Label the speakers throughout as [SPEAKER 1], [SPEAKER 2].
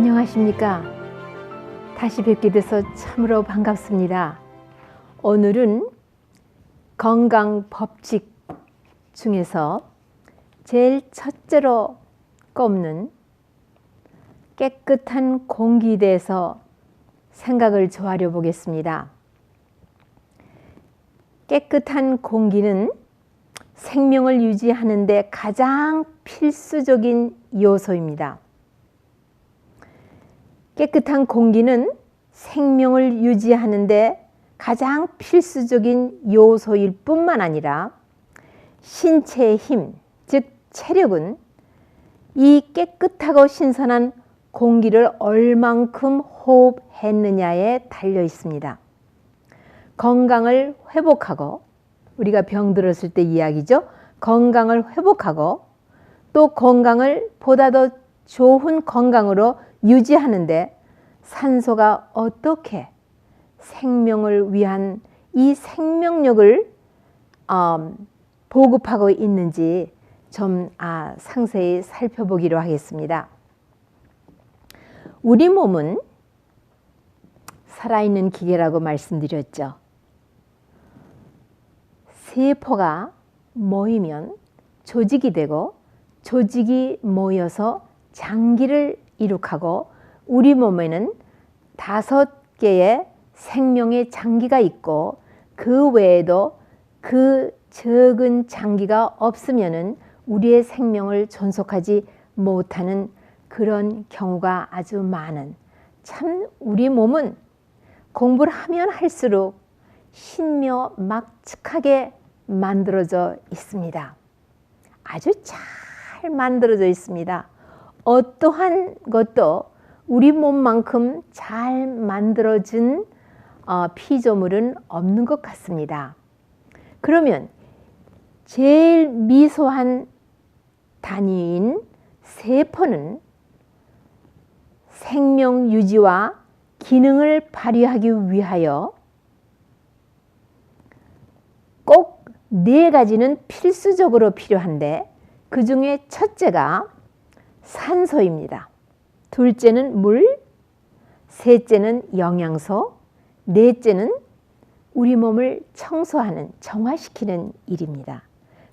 [SPEAKER 1] 안녕하십니까. 다시 뵙게 돼서 참으로 반갑습니다. 오늘은 건강 법칙 중에서 제일 첫째로 꼽는 깨끗한 공기에 대해서 생각을 조아려 보겠습니다. 깨끗한 공기는 생명을 유지하는 데 가장 필수적인 요소입니다. 깨끗한 공기는 생명을 유지하는 데 가장 필수적인 요소일 뿐만 아니라 신체의 힘, 즉 체력은 이 깨끗하고 신선한 공기를 얼만큼 호흡했느냐에 달려 있습니다. 건강을 회복하고, 우리가 병들었을 때 이야기죠. 건강을 회복하고 또 건강을 보다 더 좋은 건강으로 유지하는데 산소가 어떻게 생명을 위한 이 생명력을 보급하고 있는지 좀 상세히 살펴보기로 하겠습니다. 우리 몸은 살아있는 기계라고 말씀드렸죠. 세포가 모이면 조직이 되고 조직이 모여서 장기를 이룩하고 우리 몸에는 5개의 생명의 장기가 있고 그 외에도 그 적은 장기가 없으면은 우리의 생명을 존속하지 못하는 그런 경우가 아주 많은, 참 우리 몸은 공부를 하면 할수록 신묘막측하게 만들어져 있습니다. 아주 잘 만들어져 있습니다. 어떠한 것도 우리 몸만큼 잘 만들어진 피조물은 없는 것 같습니다. 그러면 제일 미소한 단위인 세포는 생명 유지와 기능을 발휘하기 위하여 꼭 4가지는 필수적으로 필요한데 그 중에 첫째가 산소입니다. 둘째는 물, 셋째는 영양소, 넷째는 우리 몸을 청소하는, 정화시키는 일입니다.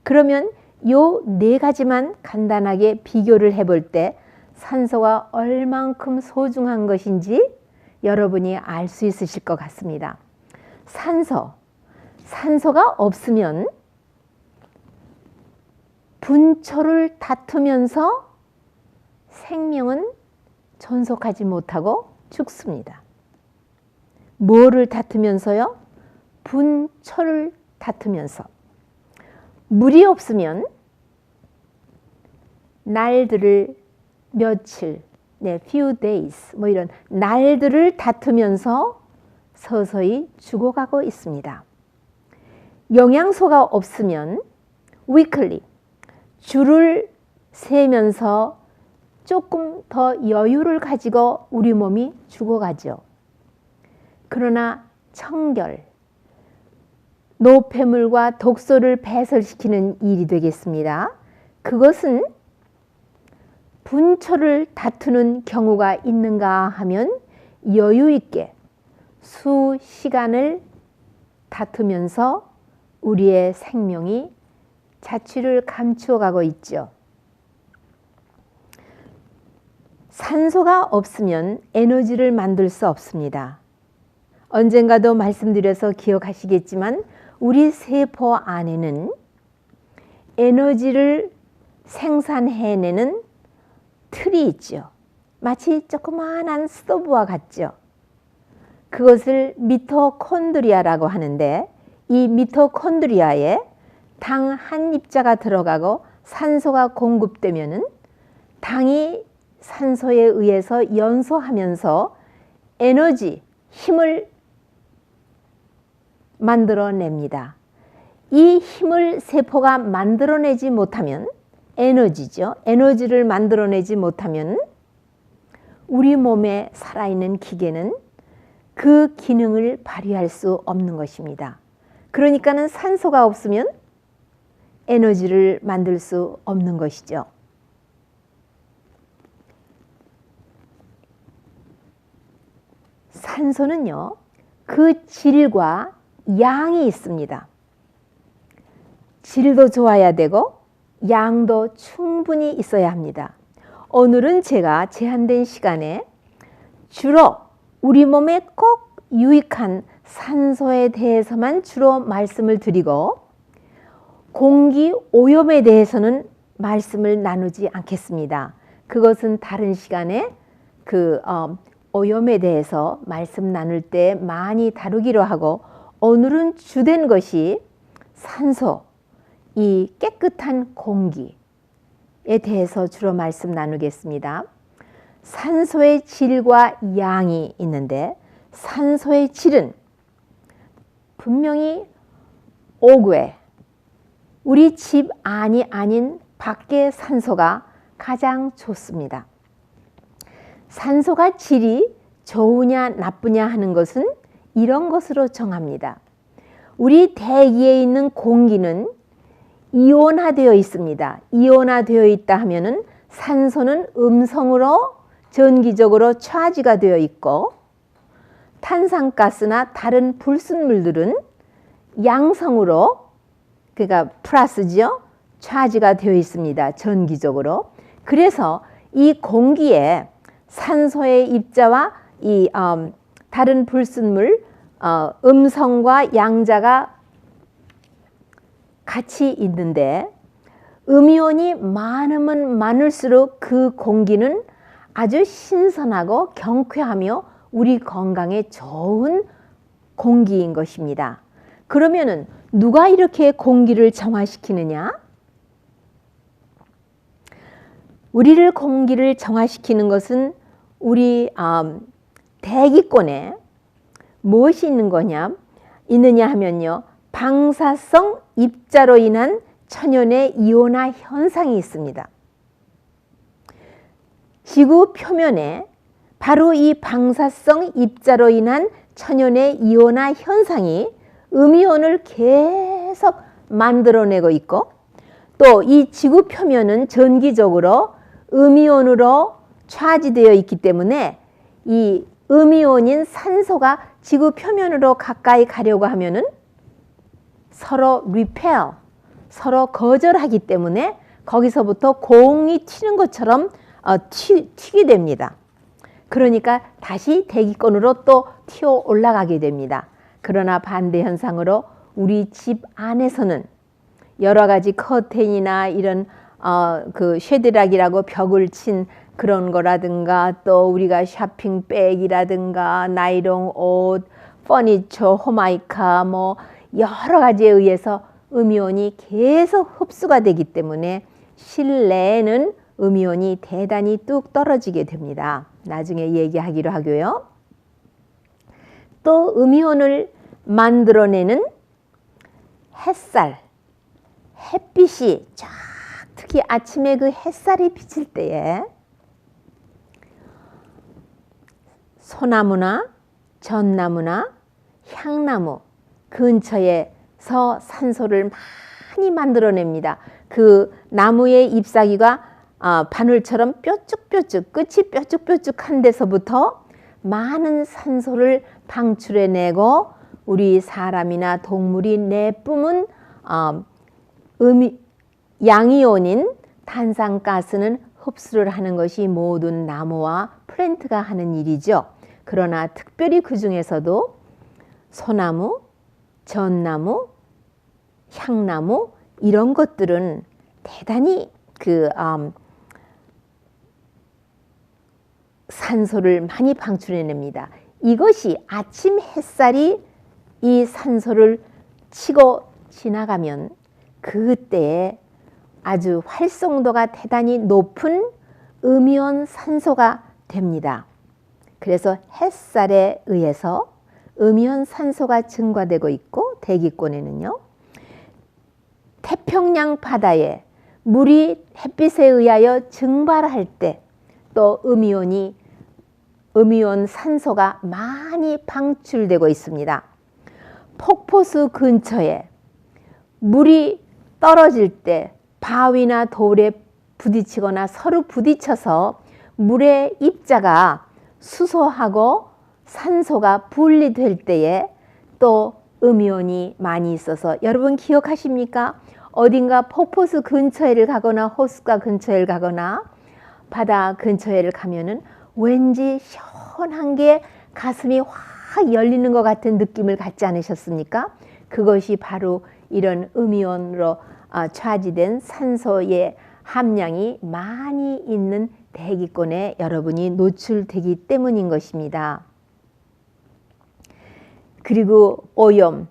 [SPEAKER 1] 그러면 요 4가지만 간단하게 비교를 해볼 때 산소가 얼만큼 소중한 것인지 여러분이 알 수 있으실 것 같습니다. 산소가 없으면 분초를 다투면서 생명은 존속하지 못하고 죽습니다. 뭐를 다투면서요? 분초를 다투면서. 물이 없으면 날들을 며칠, few days, 이런 날들을 다투면서 서서히 죽어가고 있습니다. 영양소가 없으면 weekly, 줄을 세면서 조금 더 여유를 가지고 우리 몸이 죽어가죠. 그러나 청결, 노폐물과 독소를 배설시키는 일이 되겠습니다. 그것은 분초를 다투는 경우가 있는가 하면 여유 있게 수시간을 다투면서 우리의 생명이 자취를 감추어 가고 있죠. 산소가 없으면 에너지를 만들 수 없습니다. 언젠가도 말씀드려서 기억하시겠지만 우리 세포 안에는 에너지를 생산해내는 틀이 있죠. 마치 조그마한 스토브와 같죠. 그것을 미토콘드리아라고 하는데 이 미토콘드리아에 당 한 입자가 들어가고 산소가 공급되면은 당이 산소에 의해서 연소하면서 에너지, 힘을 만들어냅니다. 이 힘을 세포가 만들어내지 못하면 에너지죠. 에너지를 만들어내지 못하면 우리 몸에 살아있는 기계는 그 기능을 발휘할 수 없는 것입니다. 그러니까는 산소가 없으면 에너지를 만들 수 없는 것이죠. 산소는요, 그 질과 양이 있습니다. 질도 좋아야 되고 양도 충분히 있어야 합니다. 오늘은 제가 제한된 시간에 주로 우리 몸에 꼭 유익한 산소에 대해서만 주로 말씀을 드리고 공기 오염에 대해서는 말씀을 나누지 않겠습니다. 그것은 다른 시간에 오염에 대해서 말씀 나눌 때 많이 다루기로 하고, 오늘은 주된 것이 산소, 이 깨끗한 공기에 대해서 주로 말씀 나누겠습니다. 산소의 질과 양이 있는데, 산소의 질은 분명히 옥외, 우리 집 안이 아닌 밖의 산소가 가장 좋습니다. 산소가 질이 좋으냐 나쁘냐 하는 것은 이런 것으로 정합니다. 우리 대기에 있는 공기는 이온화되어 있습니다. 이온화되어 있다 하면은 산소는 음성으로 전기적으로 차지가 되어 있고, 탄산가스나 다른 불순물들은 양성으로, 그러니까 플러스죠, 차지가 되어 있습니다. 전기적으로. 그래서 이 공기에 산소의 입자와 이 다른 불순물 음성과 양자가 같이 있는데, 음이온이 많으면 많을수록 그 공기는 아주 신선하고 경쾌하며 우리 건강에 좋은 공기인 것입니다. 그러면은 누가 이렇게 공기를 정화시키느냐? 우리를 공기를 정화시키는 것은 우리 대기권에 무엇이 있느냐 하면요, 방사성 입자로 인한 천연의 이온화 현상이 있습니다. 지구 표면에 바로 이 방사성 입자로 인한 천연의 이온화 현상이 음이온을 계속 만들어내고 있고, 또 이 지구 표면은 전기적으로 음이온으로 차지되어 있기 때문에 이 음이온인 산소가 지구 표면으로 가까이 가려고 하면은 서로 리펠, 서로 거절하기 때문에 거기서부터 공이 튀는 것처럼 튀게 됩니다. 그러니까 다시 대기권으로 또 튀어 올라가게 됩니다. 그러나 반대 현상으로 우리 집 안에서는 여러 가지 커튼이나 이런 그 쉐드락이라고 벽을 친 그런 거라든가, 또 우리가 쇼핑백이라든가 나이론 옷, 퍼니처, 호마이카 뭐 여러 가지에 의해서 음이온이 계속 흡수가 되기 때문에 실내에는 음이온이 대단히 뚝 떨어지게 됩니다. 나중에 얘기하기로 하고요. 또 음이온을 만들어내는 햇살, 햇빛이 쫙, 특히 아침에 그 햇살이 비칠 때에 소나무나 전나무나 향나무 근처에서 산소를 많이 만들어냅니다. 그 나무의 잎사귀가 바늘처럼 뾰족뾰족, 끝이 뾰족뾰족한 데서부터 많은 산소를 방출해내고, 우리 사람이나 동물이 내뿜은 양이온인 탄산가스는 흡수를 하는 것이 모든 나무와 플랜트가 하는 일이죠. 그러나 특별히 그 중에서도 소나무, 전나무, 향나무 이런 것들은 대단히 산소를 많이 방출해냅니다. 이것이 아침 햇살이 이 산소를 치고 지나가면 그때에 아주 활성도가 대단히 높은 음이온 산소가 됩니다. 그래서 햇살에 의해서 음이온 산소가 증가되고 있고, 대기권에는요, 태평양 바다에 물이 햇빛에 의하여 증발할 때 또 음이온 산소가 많이 방출되고 있습니다. 폭포수 근처에 물이 떨어질 때 바위나 돌에 부딪히거나 서로 부딪혀서 물의 입자가 수소하고 산소가 분리될 때에 또 음이온이 많이 있어서 여러분 기억하십니까? 어딘가 폭포수 근처에를 가거나 호숫가 근처에 가거나 바다 근처에를 가면은 왠지 시원한 게 가슴이 확 열리는 것 같은 느낌을 갖지 않으셨습니까? 그것이 바로 이런 음이온으로 차지된 산소의 함량이 많이 있는 대기권에 여러분이 노출되기 때문인 것입니다. 그리고 오염,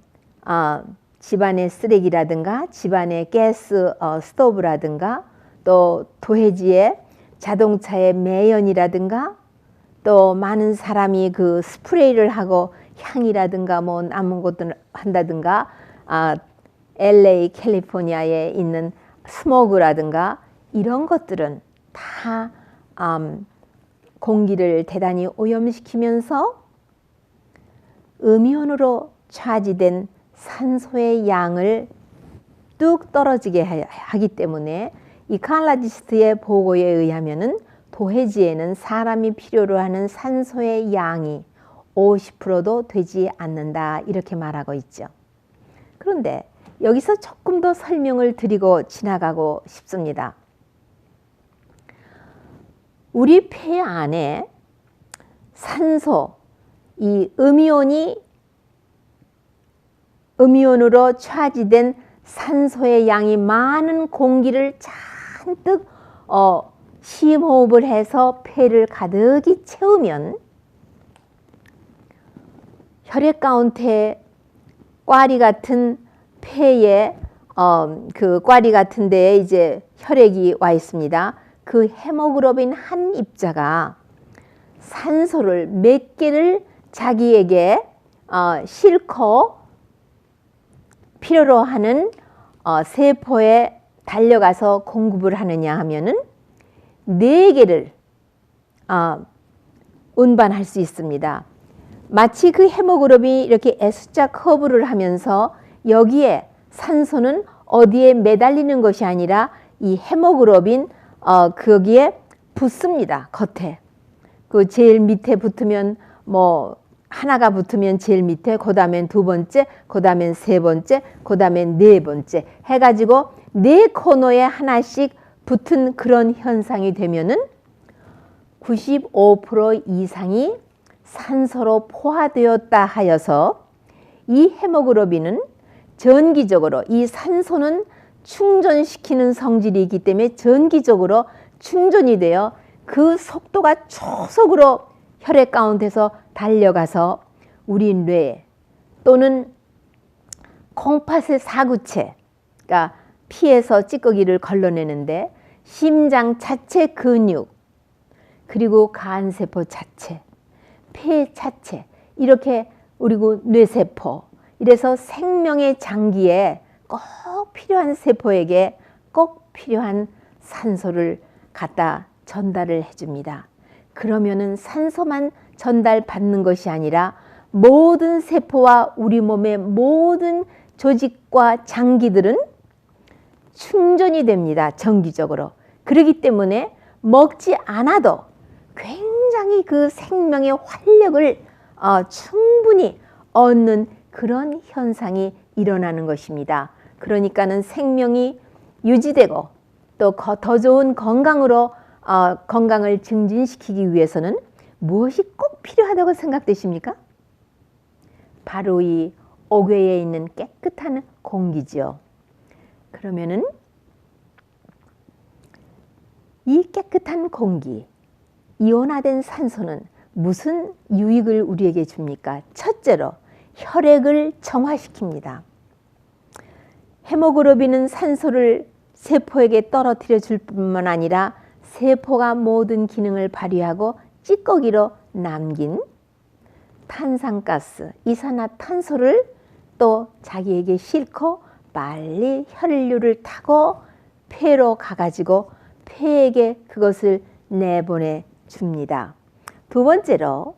[SPEAKER 1] 집안의 쓰레기라든가 집안의 가스 스토브라든가 또 도해지의 자동차의 매연이라든가 또 많은 사람이 그 스프레이를 하고 향이라든가 뭐 아무것도 한다든가 LA 캘리포니아에 있는 스모그라든가 이런 것들은 다 공기를 대단히 오염시키면서 음이온으로 차지된 산소의 양을 뚝 떨어지게 하기 때문에 이 칼라지스트의 보고에 의하면은 도해지에는 사람이 필요로 하는 산소의 양이 50%도 되지 않는다 이렇게 말하고 있죠. 그런데 여기서 조금 더 설명을 드리고 지나가고 싶습니다. 우리 폐 안에 산소, 이 음이온으로 차지된 산소의 양이 많은 공기를 잔뜩 심호흡을 해서 폐를 가득히 채우면 혈액 가운데 꽈리 같은 폐에 그 꽈리 같은 데에 이제 혈액이 와 있습니다. 그 헤모글로빈 한 입자가 산소를 몇 개를 자기에게 싣고 필요로 하는 세포에 달려가서 공급을 하느냐 하면은 4개를 운반할 수 있습니다. 마치 그 헤모글로빈이 이렇게 S자 커브를 하면서 여기에 산소는 어디에 매달리는 것이 아니라 이 헤모글로빈 거기에 붙습니다. 겉에. 그 제일 밑에 붙으면 뭐 하나가 붙으면 제일 밑에, 그 다음엔 2번째, 그 다음엔 3번째, 그 다음엔 4번째 해가지고 4코너에 하나씩 붙은 그런 현상이 되면은 95% 이상이 산소로 포화되었다 하여서 이 헤모글로빈은 전기적으로 이 산소는 충전시키는 성질이 있기 때문에 전기적으로 충전이 되어 그 속도가 초속으로 혈액 가운데서 달려가서 우리 뇌 또는 콩팥의 사구체가 피에서 찌꺼기를 걸러내는데 심장 자체 근육 그리고 간세포 자체, 폐 자체 이렇게 그리고 뇌세포 이래서 생명의 장기에 꼭 필요한 세포에게 꼭 필요한 산소를 갖다 전달을 해줍니다. 그러면은 산소만 전달받는 것이 아니라 모든 세포와 우리 몸의 모든 조직과 장기들은 충전이 됩니다. 정기적으로. 그렇기 때문에 먹지 않아도 굉장히 그 생명의 활력을 충분히 얻는 그런 현상이 일어나는 것입니다. 그러니까는 생명이 유지되고 또 더 좋은 건강으로 건강을 증진시키기 위해서는 무엇이 꼭 필요하다고 생각되십니까? 바로 이 옥외에 있는 깨끗한 공기죠. 그러면은 이 깨끗한 공기, 이온화된 산소는 무슨 유익을 우리에게 줍니까? 첫째로 혈액을 정화시킵니다. 헤모글로빈은 산소를 세포에게 떨어뜨려 줄 뿐만 아니라 세포가 모든 기능을 발휘하고 찌꺼기로 남긴 탄산가스, 이산화탄소를 또 자기에게 싣고 빨리 혈류를 타고 폐로 가가지고 폐에게 그것을 내보내 줍니다. 2번째로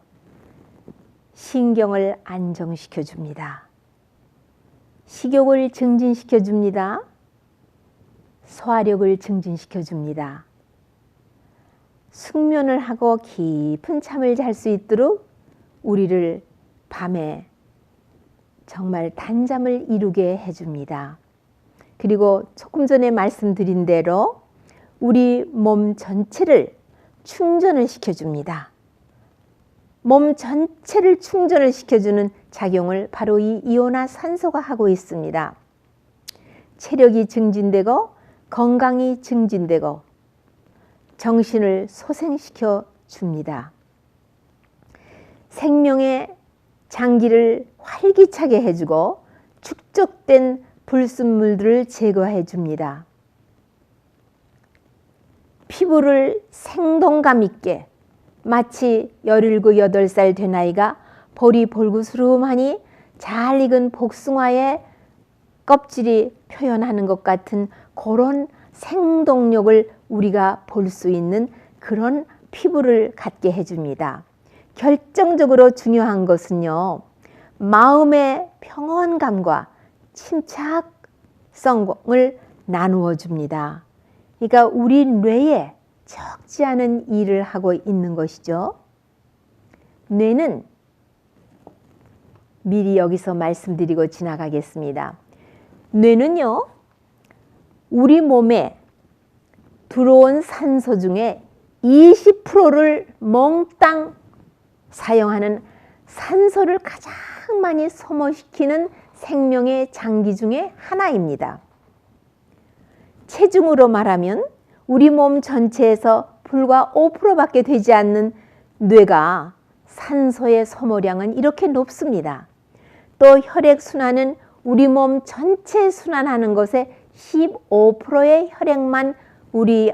[SPEAKER 1] 신경을 안정시켜 줍니다. 식욕을 증진시켜 줍니다. 소화력을 증진시켜 줍니다. 숙면을 하고 깊은 잠을 잘 수 있도록 우리를 밤에 정말 단잠을 이루게 해줍니다. 그리고 조금 전에 말씀드린 대로 우리 몸 전체를 충전을 시켜줍니다. 몸 전체를 충전을 시켜주는 작용을 바로 이 이온화산소가 하고 있습니다. 체력이 증진되고 건강이 증진되고 정신을 소생시켜 줍니다. 생명의 장기를 활기차게 해주고 축적된 불순물들을 제거해 줍니다. 피부를 생동감 있게 마치 17, 18살 된 아이가 볼이 볼구스름하니 잘 익은 복숭아의 껍질이 표현하는 것 같은 그런 생동력을 우리가 볼 수 있는 그런 피부를 갖게 해줍니다. 결정적으로 중요한 것은요, 마음의 평온감과 침착성을 나누어 줍니다. 그러니까 우리 뇌에 적지 않은 일을 하고 있는 것이죠. 뇌는 미리 여기서 말씀드리고 지나가겠습니다. 뇌는요, 우리 몸에 들어온 산소 중에 20%를 몽땅 사용하는 산소를 가장 많이 소모시키는 생명의 장기 중에 하나입니다. 체중으로 말하면 우리 몸 전체에서 불과 5%밖에 되지 않는 뇌가 산소의 소모량은 이렇게 높습니다. 또 혈액순환은 우리 몸 전체 순환하는 것에 15%의 혈액만 우리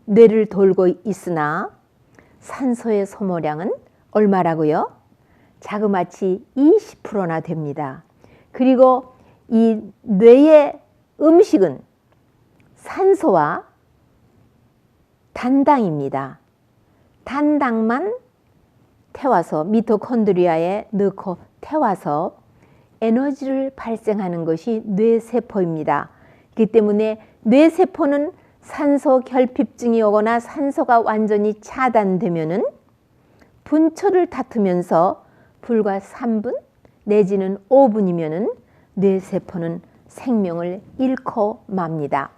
[SPEAKER 1] 뇌를 돌고 있으나 산소의 소모량은 얼마라고요? 자그마치 20%나 됩니다. 그리고 이 뇌의 음식은 산소와 단당입니다. 단당만 태워서 미토콘드리아에 넣고 태워서 에너지를 발생하는 것이 뇌세포입니다. 그렇기 때문에 뇌세포는 산소 결핍증이 오거나 산소가 완전히 차단되면은 분초를 다투면서 불과 3분 내지는 5분이면은 뇌세포는 생명을 잃고 맙니다.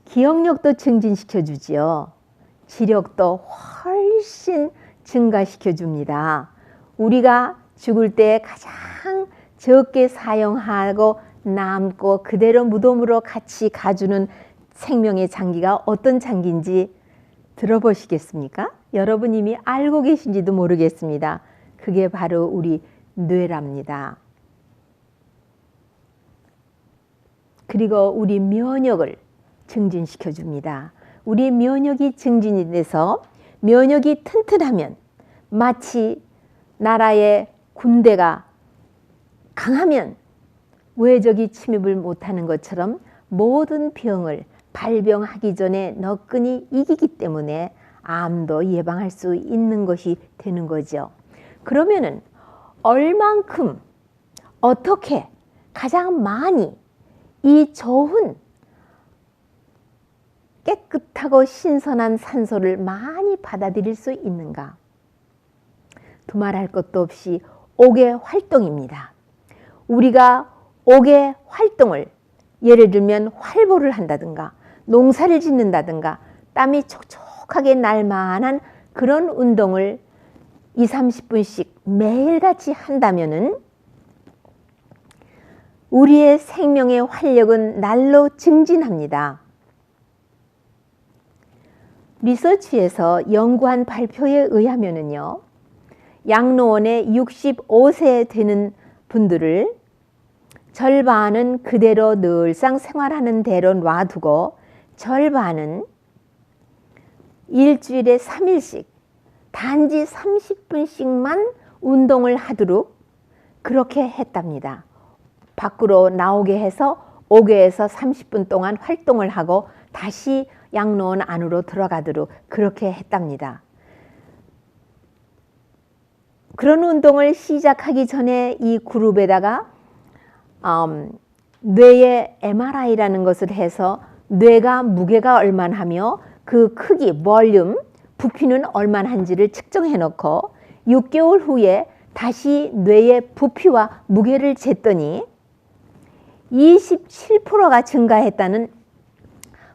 [SPEAKER 1] 기억력도 증진시켜 주지요. 지력도 훨씬 증가시켜 줍니다. 우리가 죽을 때 가장 적게 사용하고 남고 그대로 무덤으로 같이 가주는 생명의 장기가 어떤 장기인지 들어보시겠습니까? 여러분 이미 알고 계신지도 모르겠습니다. 그게 바로 우리 뇌랍니다. 그리고 우리 면역을 증진시켜 줍니다. 우리 면역이 증진이 돼서 면역이 튼튼하면 마치 나라의 군대가 강하면 외적이 침입을 못하는 것처럼 모든 병을 발병하기 전에 너끈히 이기기 때문에 암도 예방할 수 있는 것이 되는 거죠. 그러면은 얼만큼 어떻게 가장 많이 이 좋은 깨끗하고 신선한 산소를 많이 받아들일 수 있는가? 두말할 것도 없이 옥의 활동입니다. 우리가 옥의 활동을 예를 들면 활보를 한다든가 농사를 짓는다든가 땀이 촉촉하게 날 만한 그런 운동을 20-30분씩 매일같이 한다면은 우리의 생명의 활력은 날로 증진합니다. 리서치에서 연구한 발표에 의하면은요, 양로원에 65세 되는 분들을 절반은 그대로 늘상 생활하는 대로 놔두고 절반은 일주일에 3일씩 단지 30분씩만 운동을 하도록 그렇게 했답니다. 밖으로 나오게 해서 옥외에서 30분 동안 활동을 하고 다시 양로원 안으로 들어가도록 그렇게 했답니다. 그런 운동을 시작하기 전에 이 그룹에다가 뇌의 MRI라는 것을 해서 뇌가 무게가 얼마나 하며 그 크기, 볼륨, 부피는 얼마나 한지를 측정해 놓고 6개월 후에 다시 뇌의 부피와 무게를 쟀더니 27%가 증가했다는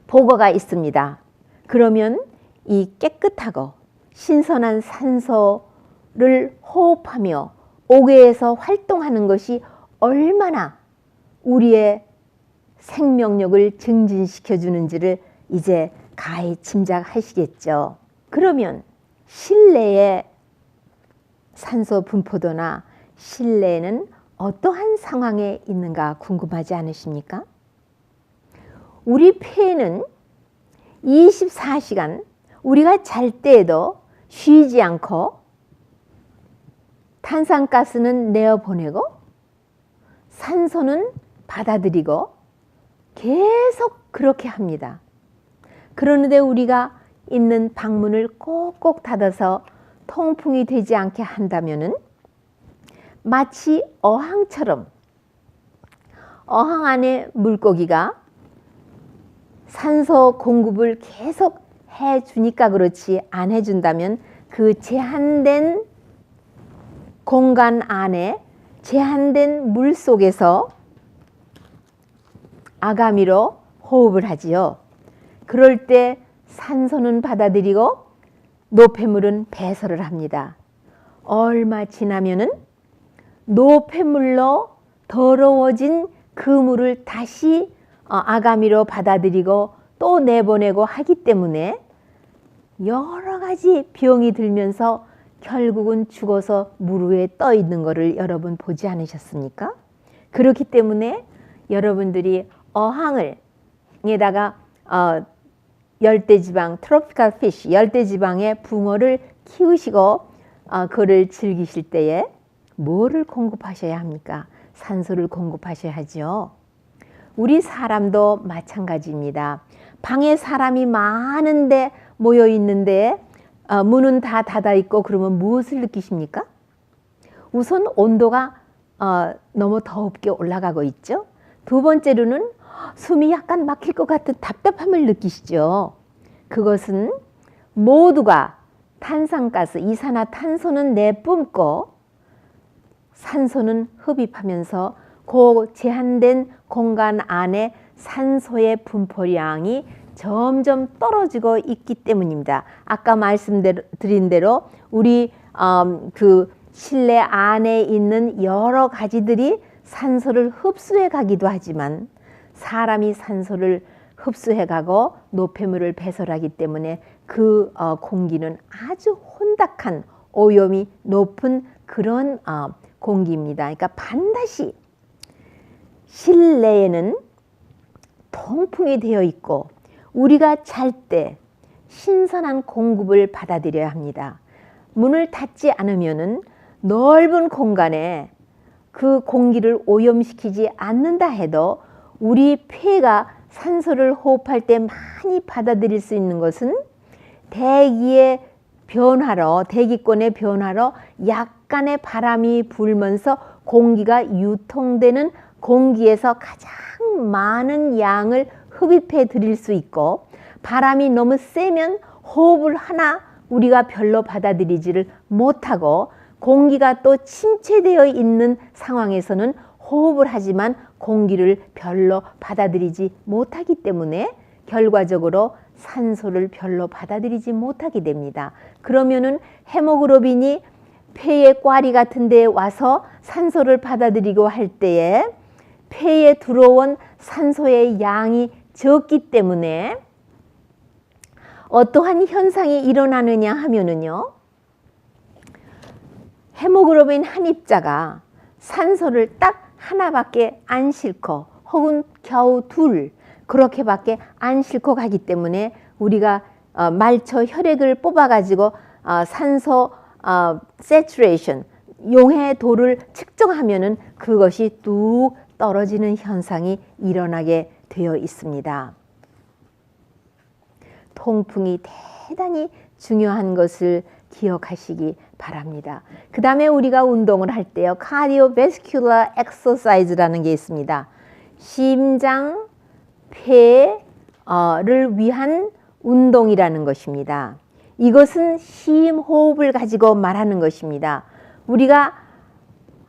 [SPEAKER 1] 보고가 있습니다. 그러면 이 깨끗하고 신선한 산소를 호흡하며 옥외에서 활동하는 것이 얼마나 우리의 생명력을 증진시켜 주는지를 이제 가히 짐작하시겠죠. 그러면 실내의 산소 분포도나 실내에는 어떠한 상황에 있는가 궁금하지 않으십니까? 우리 폐는 24시간 우리가 잘 때에도 쉬지 않고 탄산가스는 내어보내고 산소는 받아들이고 계속 그렇게 합니다. 그러는데 우리가 있는 방문을 꼭꼭 닫아서 통풍이 되지 않게 한다면은 마치 어항처럼 어항 안에 물고기가 산소 공급을 계속 해주니까 그렇지 안 해준다면 그 제한된 공간 안에 제한된 물 속에서 아가미로 호흡을 하지요. 그럴 때 산소는 받아들이고 노폐물은 배설을 합니다. 얼마 지나면은 노폐물로 더러워진 그 물을 다시 아가미로 받아들이고 또 내보내고 하기 때문에 여러 가지 병이 들면서 결국은 죽어서 물 위에 떠 있는 것을 여러분 보지 않으셨습니까? 그렇기 때문에 여러분들이 어항에다가 열대지방, 트로피칼 피쉬, 열대지방의 붕어를 키우시고 그를 즐기실 때에 뭐를 공급하셔야 합니까? 산소를 공급하셔야 하죠. 우리 사람도 마찬가지입니다. 방에 사람이 많은데 모여 있는데 문은 다 닫아 있고 그러면 무엇을 느끼십니까? 우선 온도가 너무 더웁게 올라가고 있죠. 두 번째로는 숨이 약간 막힐 것 같은 답답함을 느끼시죠. 그것은 모두가 탄산가스, 이산화탄소는 내뿜고 산소는 흡입하면서 그 제한된 공간 안에 산소의 분포량이 점점 떨어지고 있기 때문입니다. 아까 말씀드린 대로 우리 그 실내 안에 있는 여러 가지들이 산소를 흡수해 가기도 하지만 사람이 산소를 흡수해 가고 노폐물을 배설하기 때문에 그 공기는 아주 혼탁한 오염이 높은 그런 공기입니다. 그러니까 반드시 실내에는 통풍이 되어 있고 우리가 잘 때 신선한 공급을 받아들여야 합니다. 문을 닫지 않으면은 넓은 공간에 그 공기를 오염시키지 않는다 해도 우리 폐가 산소를 호흡할 때 많이 받아들일 수 있는 것은 대기의 변화로, 대기권의 변화로 약간의 바람이 불면서 공기가 유통되는 공기에서 가장 많은 양을 흡입해 드릴 수 있고, 바람이 너무 세면 호흡을 하나 우리가 별로 받아들이지를 못하고, 공기가 또 침체되어 있는 상황에서는 호흡을 하지만 공기를 별로 받아들이지 못하기 때문에 결과적으로 산소를 별로 받아들이지 못하게 됩니다. 그러면은 헤모글로빈이 폐의 꽈리 같은 데에 와서 산소를 받아들이고 할 때에 폐에 들어온 산소의 양이 적기 때문에 어떠한 현상이 일어나느냐 하면은요, 헤모글로빈 한 입자가 산소를 딱 하나밖에 안 싣고 혹은 겨우 둘 그렇게밖에 안 싣고 가기 때문에 우리가 말초 혈액을 뽑아가지고 산소 세츄레이션 용해도를 측정하면은 그것이 뚝 떨어지는 현상이 일어나게 되어 있습니다. 통풍이 대단히 중요한 것을 기억하시기 바랍니다. 그 다음에 우리가 운동을 할 때요, 카디오베스큘러 엑서사이즈라는 게 있습니다. 심장, 폐를 위한 운동이라는 것입니다. 이것은 심호흡을 가지고 말하는 것입니다. 우리가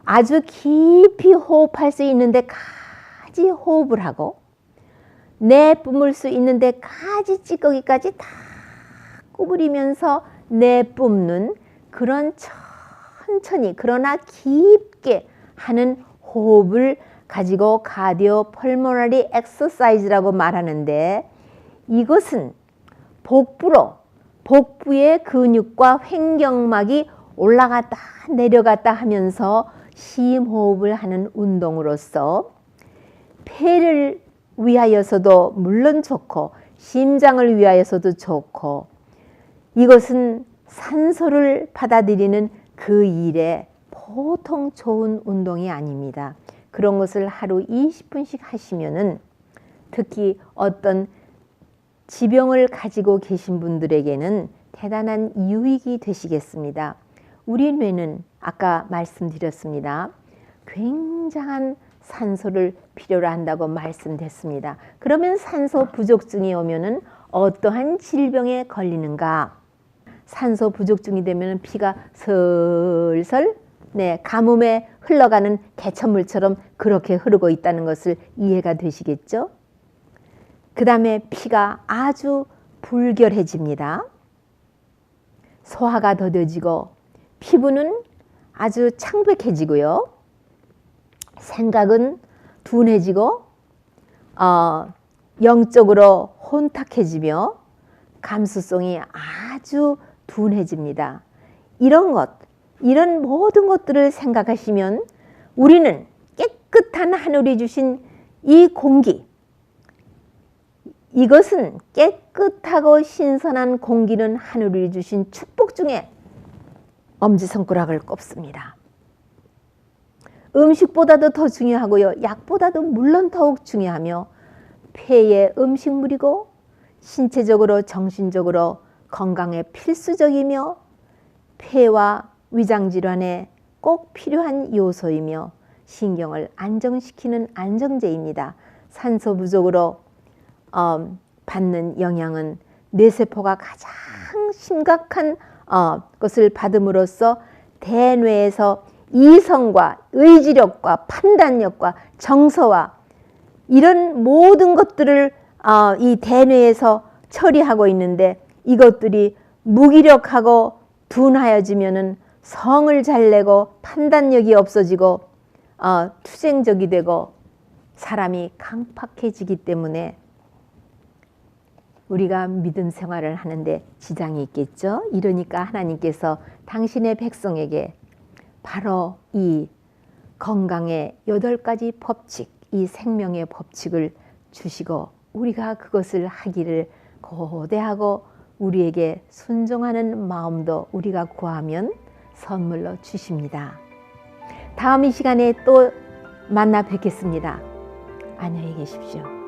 [SPEAKER 1] 아주 깊이 호흡할 수 있는 데까지 호흡을 하고 내뿜을 수 있는 데까지 찌꺼기까지 다 구부리면서 내뿜는 그런 천천히 그러나 깊게 하는 호흡을 가지고 카디오 펄모너리 엑서사이즈라고 말하는데, 이것은 복부의 근육과 횡격막이 올라갔다 내려갔다 하면서 심호흡을 하는 운동으로서 폐를 위하여서도 물론 좋고 심장을 위하여서도 좋고, 이것은 산소를 받아들이는 그 일에 보통 좋은 운동이 아닙니다. 그런 것을 하루 20분씩 하시면은 특히 어떤 지병을 가지고 계신 분들에게는 대단한 유익이 되시겠습니다. 우리 뇌는 아까 말씀드렸습니다. 굉장한 산소를 필요로 한다고 말씀드렸습니다. 그러면 산소 부족증이 오면은 어떠한 질병에 걸리는가? 산소 부족증이 되면 피가 슬슬 가뭄에 흘러가는 개천물처럼 그렇게 흐르고 있다는 것을 이해가 되시겠죠? 그 다음에 피가 아주 불결해집니다. 소화가 더뎌지고 피부는 아주 창백해지고요. 생각은 둔해지고 영적으로 혼탁해지며 감수성이 아주 둔해집니다. 이런 모든 것들을 생각하시면 우리는 깨끗한 하늘이 주신 이 공기, 이것은 깨끗하고 신선한 공기는 하늘이 주신 축복 중에 엄지손가락을 꼽습니다. 음식보다도 더 중요하고요. 약보다도 물론 더욱 중요하며 폐의 음식물이고 신체적으로 정신적으로 건강에 필수적이며 폐와 위장질환에 꼭 필요한 요소이며 신경을 안정시키는 안정제입니다. 산소 부족으로 받는 영향은 뇌세포가 가장 심각한 것을 받음으로써 대뇌에서 이성과 의지력과 판단력과 정서와 이런 모든 것들을 이 대뇌에서 처리하고 있는데, 이것들이 무기력하고 둔하여지면은 성을 잘 내고 판단력이 없어지고 투쟁적이 되고 사람이 강팍해지기 때문에 우리가 믿음 생활을 하는데 지장이 있겠죠. 이러니까 하나님께서 당신의 백성에게 바로 이 건강의 8가지 법칙, 이 생명의 법칙을 주시고 우리가 그것을 하기를 고대하고 우리에게 순종하는 마음도 우리가 구하면 선물로 주십니다. 다음 이 시간에 또 만나 뵙겠습니다. 안녕히 계십시오.